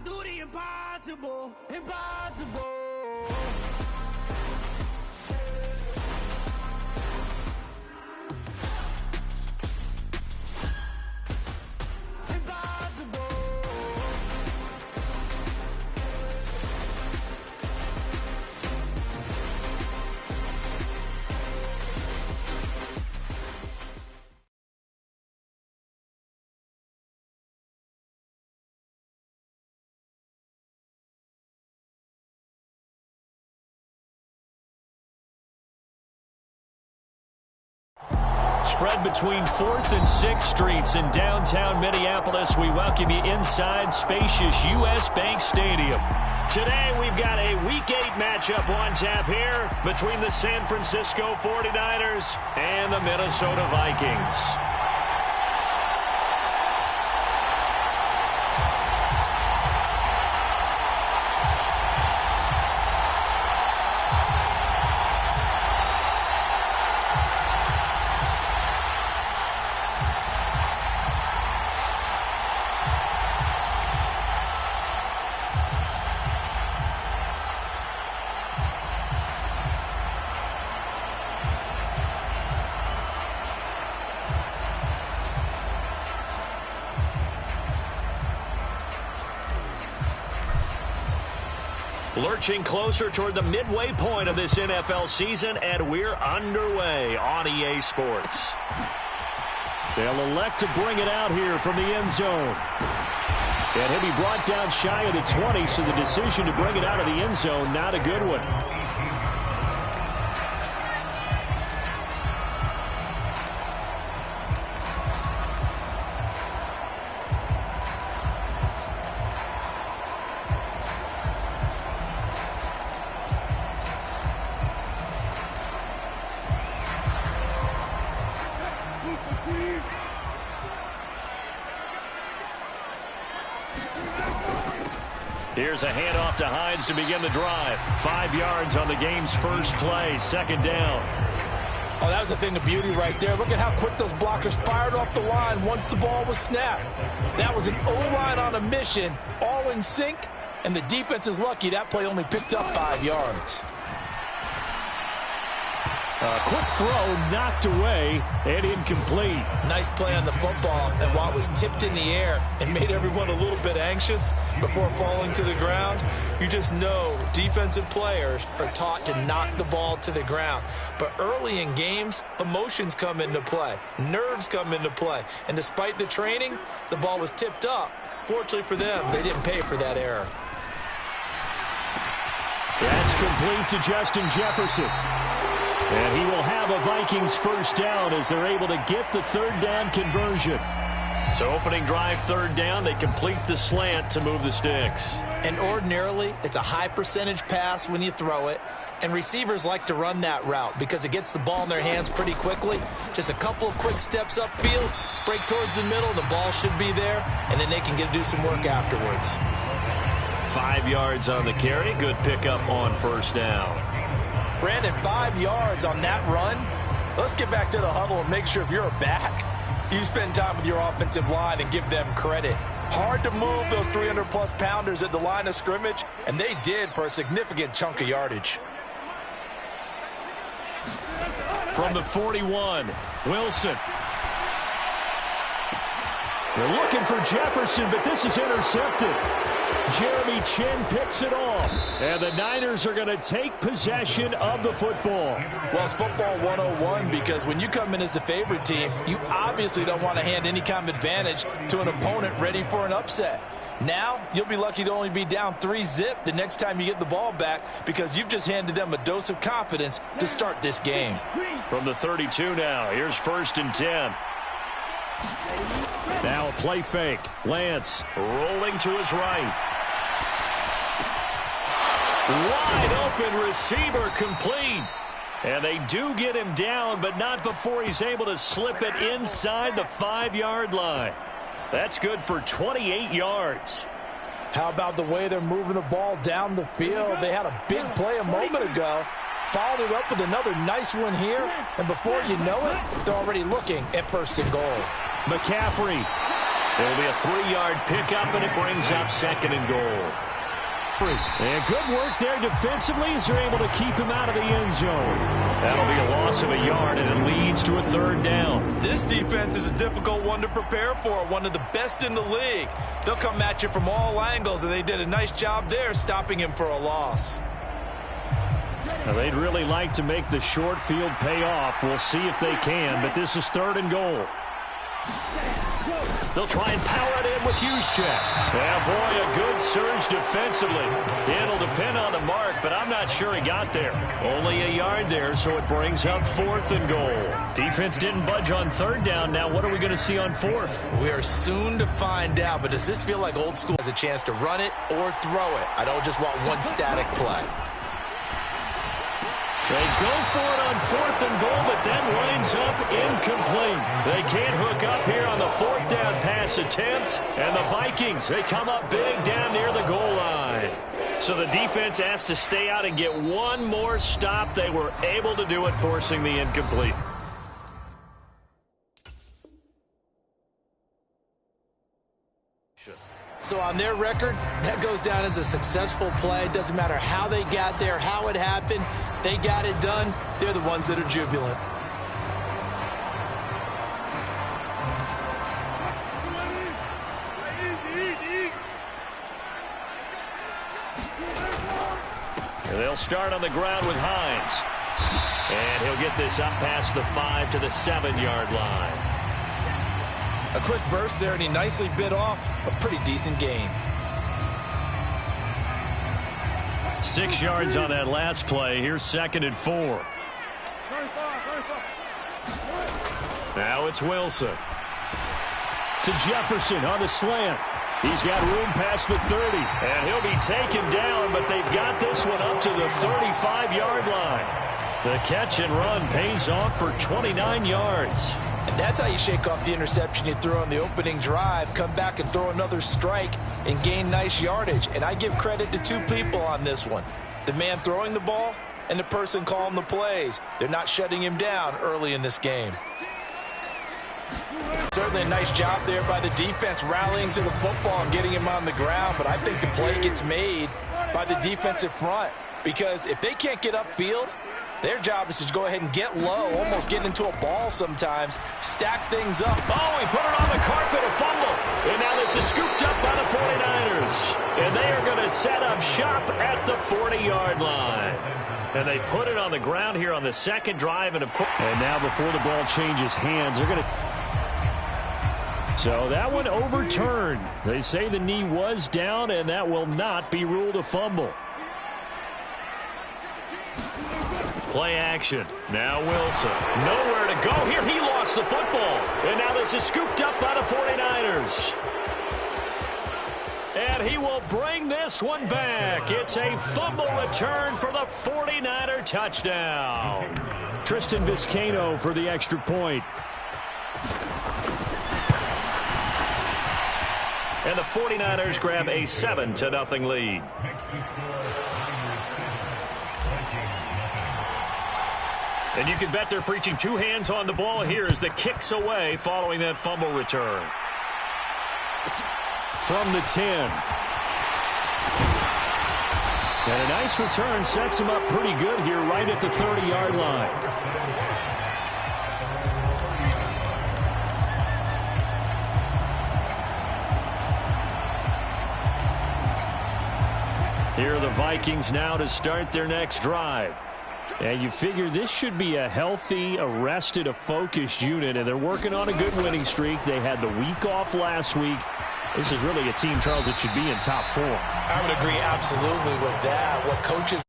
do the impossible, impossible. Spread between 4th and 6th Streets in downtown Minneapolis. We welcome you inside spacious U.S. Bank Stadium. Today we've got a Week 8 matchup on tap here between the San Francisco 49ers and the Minnesota Vikings. Lurching closer toward the midway point of this NFL season, and we're underway on EA Sports. They'll elect to bring it out here from the end zone. And he'll be brought down shy of the 20, so the decision to bring it out of the end zone, not a good one. Here's a handoff to Hines to begin the drive. 5 yards on the game's first play. Second down. Oh, that was a thing of beauty right there. Look at how quick those blockers fired off the line once the ball was snapped. That was an O-line on a mission, all in sync, and the defense is lucky that play only picked up 5 yards. A quick throw knocked away and incomplete. Nice play on the football, and while it was tipped in the air and made everyone a little bit anxious before falling to the ground, you just know defensive players are taught to knock the ball to the ground. But early in games, emotions come into play. Nerves come into play. And despite the training, the ball was tipped up. Fortunately for them, they didn't pay for that error. That's complete to Justin Jefferson. And he will have a Vikings first down as they're able to get the third down conversion. So opening drive, third down, they complete the slant to move the sticks. And ordinarily, it's a high percentage pass when you throw it. And receivers like to run that route because it gets the ball in their hands pretty quickly. Just a couple of quick steps upfield, break towards the middle, the ball should be there, and then they can do some work afterwards. 5 yards on the carry. Good pickup on first down. Brandon, 5 yards on that run. Let's get back to the huddle and make sure if you're a back, you spend time with your offensive line and give them credit. Hard to move those 300-plus pounders at the line of scrimmage, and they did for a significant chunk of yardage. From the 41, Wilson. They're looking for Jefferson, but this is intercepted. Jeremy Chin picks it off. And the Niners are going to take possession of the football. Well, it's football 101 because when you come in as the favorite team, you obviously don't want to hand any kind of advantage to an opponent ready for an upset. Now, you'll be lucky to only be down 3-zip the next time you get the ball back because you've just handed them a dose of confidence to start this game. From the 32 now, here's 1st and 10. Now a play fake. Lance rolling to his right. Wide open receiver complete. And they do get him down, but not before he's able to slip it inside the 5-yard line. That's good for 28 yards. How about the way they're moving the ball down the field? They had a big play a moment ago. Followed it up with another nice one here. And before you know it, they're already looking at 1st and goal. McCaffrey It'll be a 3-yard pickup, and it brings up 2nd and goal. And good work there defensively as they're able to keep him out of the end zone. That'll be a loss of a yard, and it leads to a 3rd down. This defense is a difficult one to prepare for, one of the best in the league. They'll come at you from all angles, and they did a nice job there stopping him for a loss. Now, they'd really like to make the short field pay off. We'll see if they can, but this is 3rd and goal. They'll try and power it in with Juszczyk. Yeah, boy, a good surge defensively. It'll depend on the mark, but I'm not sure he got there. Only a yard there, so it brings up 4th and goal. Defense didn't budge on 3rd down. Now what are we going to see on 4th? We are soon to find out, but does this feel like old school has a chance to run it or throw it? I don't just want one static play. They go for it on 4th and goal, but that winds up incomplete. They can't hook up here on the 4th down pass attempt. And the Vikings, they come up big down near the goal line. So the defense has to stay out and get one more stop. They were able to do it, forcing the incomplete. So on their record, that goes down as a successful play. Doesn't matter how they got there, how it happened. They got it done. They're the ones that are jubilant. And they'll start on the ground with Hines. And he'll get this up past the 5 to the 7-yard line. A quick burst there, and he nicely bit off a pretty decent gain. 6 yards on that last play. Here's 2nd and 4. Now it's Wilson. To Jefferson on the slant. He's got room past the 30. And he'll be taken down, but they've got this one up to the 35-yard line. The catch and run pays off for 29 yards. And that's how you shake off the interception you threw on the opening drive, come back and throw another strike and gain nice yardage. And I give credit to 2 people on this one. The man throwing the ball and the person calling the plays. They're not shutting him down early in this game. Certainly a nice job there by the defense rallying to the football and getting him on the ground. But I think the play gets made by the defensive front. Because if they can't get upfield, their job is to go ahead and get low, almost get into a ball sometimes, stack things up. Oh, he put it on the carpet, a fumble. And now this is scooped up by the 49ers. And they are going to set up shop at the 40-yard line. And they put it on the ground here on the 2nd drive. And, of course, and now before the ball changes hands, they're going to... So that one overturned. They say the knee was down, and that will not be ruled a fumble. Play action. Now Wilson. Nowhere to go here. He lost the football. And now this is scooped up by the 49ers. And he will bring this one back. It's a fumble return for the 49er touchdown. Tristan Vizcaino for the extra point. And the 49ers grab a 7-0 lead. And you can bet they're preaching 2 hands on the ball here as the kicks away following that fumble return. From the 10. And a nice return sets him up pretty good here right at the 30-yard line. Here are the Vikings now to start their next drive. And you figure this should be a healthy, a rested, a focused unit, and they're working on a good winning streak. They had the week off last week. This is really a team, Charles, that should be in top form. I would agree absolutely with that. What coaches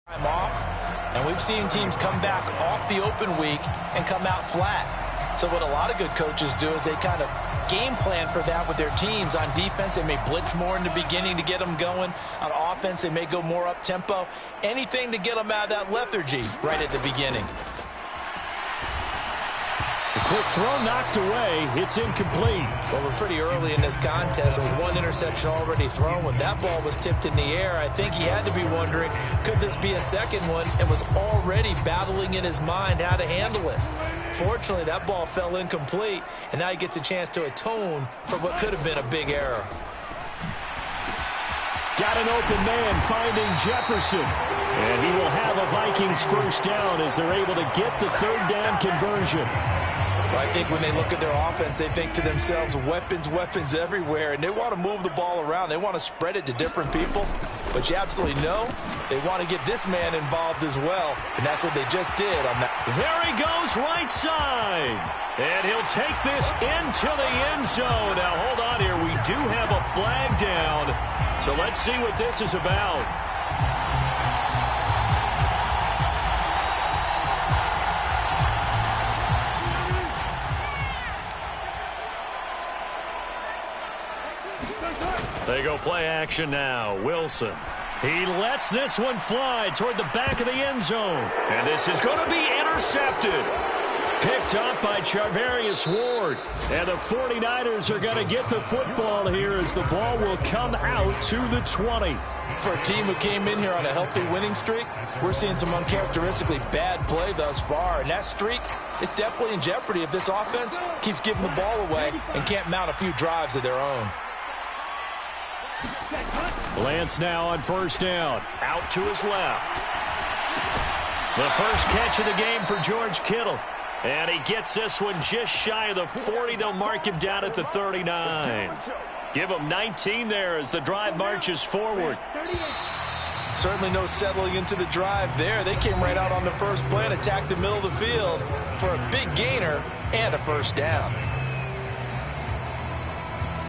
time off, and we've seen teams come back off the open week and come out flat. So what a lot of good coaches do is they kind of game plan for that with their teams. On defense, they may blitz more in the beginning to get them going. On offense, they may go more up-tempo. Anything to get them out of that lethargy right at the beginning. The Quick throw knocked away. It's incomplete. Well, we're pretty early in this contest with one interception already thrown. When that ball was tipped in the air, I think he had to be wondering, could this be a second one, and was already battling in his mind how to handle it. Fortunately, that ball fell incomplete, and now he gets a chance to atone for what could have been a big error. Got an open man finding Jefferson. And he will have a Vikings first down as they're able to get the third down conversion. Well, I think when they look at their offense, they think to themselves, weapons, weapons everywhere, and they want to move the ball around. They want to spread it to different people. But you absolutely know they want to get this man involved as well, and that's what they just did on that. There he goes right side. And he'll take this into the end zone. Now, hold on here. We do have a flag down. So let's see what this is about. They go play action now. Wilson. He lets this one fly toward the back of the end zone. And this is going to be intercepted. Picked up by Charvarius Ward. And the 49ers are going to get the football here as the ball will come out to the 20. For a team who came in here on a healthy winning streak, we're seeing some uncharacteristically bad play thus far. And that streak is definitely in jeopardy if this offense keeps giving the ball away and can't mount a few drives of their own. Lance now on first down. Out to his left. The first catch of the game for George Kittle. And he gets this one just shy of the 40. They'll mark him down at the 39. Give him 19 there as the drive marches forward. Certainly no settling into the drive there. They came right out on the first play and attacked the middle of the field for a big gainer and a first down.